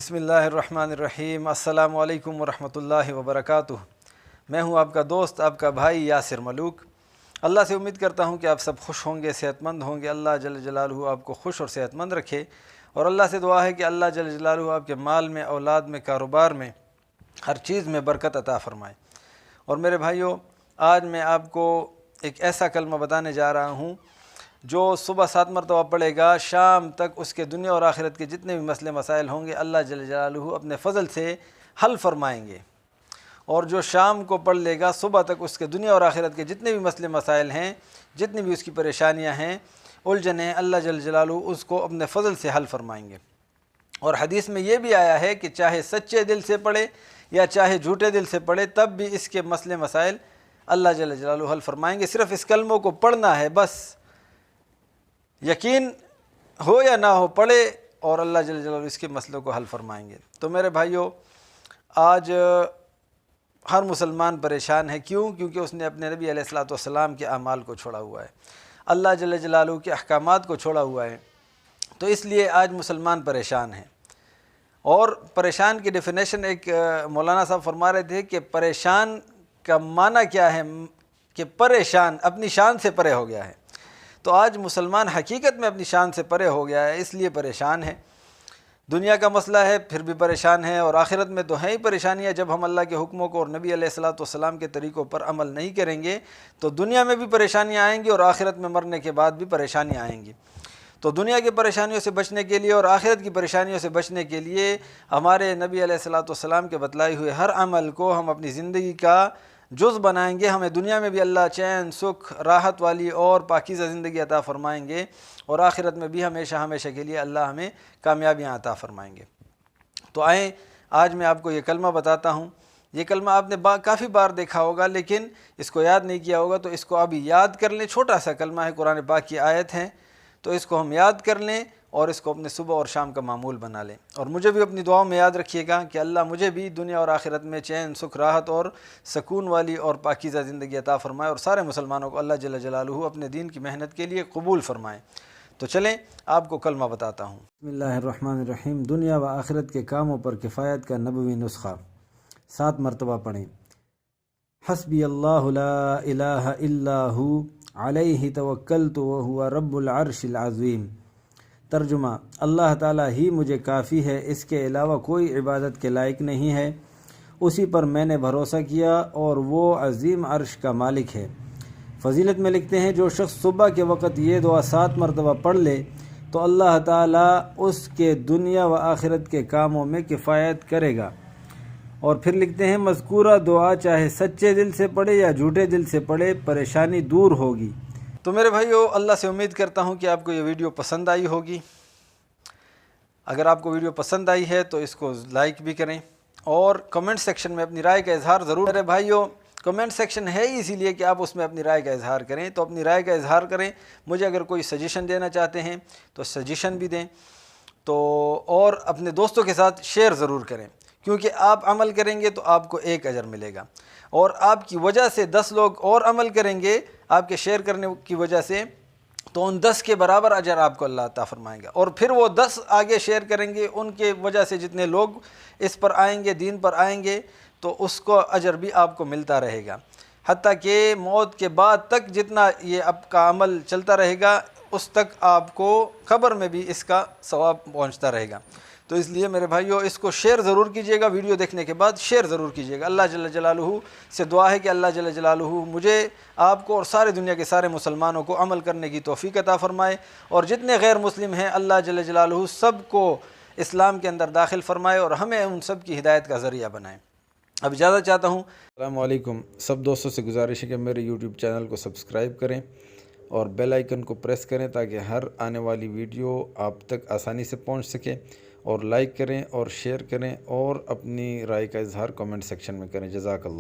बिस्मिल्लाहिर्रहमानिर्रहीम। अस्सलामु अलैकुम वरहमतुल्लाहि वबरकातुह। मैं हूं आपका दोस्त, आपका भाई यासिर मलूक। अल्लाह से उम्मीद करता हूं कि आप सब खुश होंगे, सेहतमंद होंगे। अल्लाह जल्ल जलालहू आपको खुश और सेहतमंद रखे। और अल्लाह से दुआ है कि अल्लाह जल्ल जलालहू आपके माल में, औलाद में, कारोबार में, हर चीज़ में बरकत अता फ़रमाए। और मेरे भाइयों, आज मैं आपको एक ऐसा कलमा बताने जा रहा हूँ जो सुबह 7 मरतबा पढ़ेगा, शाम तक उसके दुनिया और आखिरत के जितने भी मसले मसाइल होंगे अल्लाह जल्ल जलालहू अपने फ़ज़ल से हल फरमाएंगे। और जो शाम को पढ़ लेगा, सुबह तक उसके दुनिया और आखिरत के जितने भी मसले मसाइल हैं, जितनी भी उसकी परेशानियां हैं, उलझनें, अल्लाह जल्ल जलालहू उसको अपने फ़ज़ल से हल फरमाएंगे। और हदीस में ये भी आया है कि चाहे सच्चे दिल से पढ़े या चाहे झूठे दिल से पढ़े, तब भी इसके मसले मसाइल अल्लाह जल्ल जलालहू हल फरमाएंगे। सिर्फ़ इस कलमों को पढ़ना है, बस यकीन हो या ना हो, पढ़े और अल्लाह जल्ल जलालहू इसके मसलों को हल फरमाएंगे। तो मेरे भाइयों, आज हर मुसलमान परेशान है। क्यों? क्योंकि उसने अपने नबी अलैहिस्सलातु वस्सलाम के अमाल को छोड़ा हुआ है, अल्लाह जल्ल जलालहू के अहकामात को छोड़ा हुआ है। तो इसलिए आज मुसलमान परेशान हैं। और परेशान की डेफिनेशन एक मौलाना साहब फरमा रहे थे कि परेशान का माना क्या है, कि परेशान अपनी शान से परे हो गया है। तो आज मुसलमान हकीकत में अपनी शान से परे हो गया है, इसलिए परेशान है। दुनिया का मसला है फिर भी परेशान है, और आखिरत में तो हैं ही परेशानियाँ। जब हम अल्लाह के हुक्मों को और नबी अलैहिस्सलातु वस्सलाम के तरीक़ों पर अमल नहीं करेंगे तो दुनिया में भी परेशानियाँ आएंगी और आखिरत में मरने के बाद भी परेशानियाँ आएंगी। तो दुनिया की परेशानियों से बचने के लिए और आखिरत की परेशानियों से बचने के लिए हमारे नबी अलैहिस्सलातु वस्सलाम के बतलाए हुए हर अमल को हम अपनी ज़िंदगी का जुज़ बनाएंगे। हमें दुनिया में भी अल्लाह चैन, सुख, राहत वाली और पाकीज़ा ज़िंदगी अता फ़रमाएंगे, और आखिरत में भी हमेशा हमेशा के लिए अल्लाह हमें कामयाबियाँ अता फ़रमाएंगे। तो आएँ, आज मैं आपको ये कलमा बताता हूँ। ये कलमा आपने काफ़ी बार देखा होगा, लेकिन इसको याद नहीं किया होगा, तो इसको अभी याद कर लें। छोटा सा कलमा है, कुरान पाक की आयत है, तो इसको हम याद कर लें और इसको अपने सुबह और शाम का मामूल बना लें। और मुझे भी अपनी दुआओं में याद रखिएगा कि अल्लाह मुझे भी दुनिया और आखिरत में चैन, सुख, राहत और सुकून वाली और पाकीज़ा ज़िंदगी अता फ़रमाए, और सारे मुसलमानों को अल्लाह जल्ल जलालहू अपने दीन की मेहनत के लिए कबूल फ़रमाए। तो चलें, आपको कलमा बताता हूँ। बिस्मिल्लाहिर्रहमानिर्रहीम। दुनिया व आखिरत के कामों पर किफ़ायत का नबवी नुस्खा 7 मरतबा पढ़ें। हस्बी अल्लाहु ला इलाहा इल्ला हु अलैहि तवक्कलतु व हुवा रब्बुल अर्शिल अज़ीम। तर्जुमा: अल्लाह ताला ही मुझे काफ़ी है, इसके अलावा कोई इबादत के लायक नहीं है। उसी पर मैंने भरोसा किया और वो अज़ीम अर्श का मालिक है। फ़जीलत में लिखते हैं, जो शख्स सुबह के वक़्त ये दुआ 7 मरतबा पढ़ ले तो अल्लाह ताला उसके दुनिया व आखिरत के कामों में किफ़ायत करेगा। और फिर लिखते हैं, मज़कूरा दुआ चाहे सच्चे दिल से पढ़े या झूठे दिल से पढ़े, परेशानी दूर होगी। तो मेरे भाइयों, अल्लाह से उम्मीद करता हूँ कि आपको ये वीडियो पसंद आई होगी। अगर आपको वीडियो पसंद आई है तो इसको लाइक भी करें और कमेंट सेक्शन में अपनी राय का इजहार ज़रूर। मेरे भाइयों, कमेंट सेक्शन है ही इसीलिए कि आप उसमें अपनी राय का इजहार करें, तो अपनी राय का इजहार करें। मुझे अगर कोई सजेशन देना चाहते हैं तो सजेशन भी दें, तो और अपने दोस्तों के साथ शेयर ज़रूर करें, क्योंकि आप अमल करेंगे तो आपको एक अजर मिलेगा, और आपकी वजह से 10 लोग और अमल करेंगे आपके शेयर करने की वजह से, तो उन 10 के बराबर अजर आपको अल्लाह अता फ़रमाएगा। और फिर वो 10 आगे शेयर करेंगे, उनके वजह से जितने लोग इस पर आएंगे, दीन पर आएंगे, तो उसको अजर भी आपको मिलता रहेगा। हत्ता कि मौत के बाद तक जितना ये आपका अमल चलता रहेगा, उस तक आपको ख़बर में भी इसका सवाब पहुँचता रहेगा। तो इसलिए मेरे भाइयों, इसको शेयर ज़रूर कीजिएगा। वीडियो देखने के बाद शेयर ज़रूर कीजिएगा। अल्लाह जल्ल जलालहू से दुआ है कि अल्लाह जल्ल जलालहू मुझे, आपको और सारे दुनिया के सारे मुसलमानों को अमल करने की तौफीक अता फ़रमाए, और जितने गैर मुस्लिम हैं अल्लाह जल्ल जलालहू सब को इस्लाम के अंदर दाखिल फ़रमाए और हमें उन सब की हिदायत का ज़रिया बनाए। अब इजाज़त चाहता हूँ। अस्सलामु अलैकुम। सब दोस्तों से गुजारिश है कि मेरे यूट्यूब चैनल को सब्सक्राइब करें और बेल आइकन को प्रेस करें, ताकि हर आने वाली वीडियो आप तक आसानी से पहुंच सके। और लाइक करें और शेयर करें और अपनी राय का इजहार कमेंट सेक्शन में करें। जज़ाकल्लाह।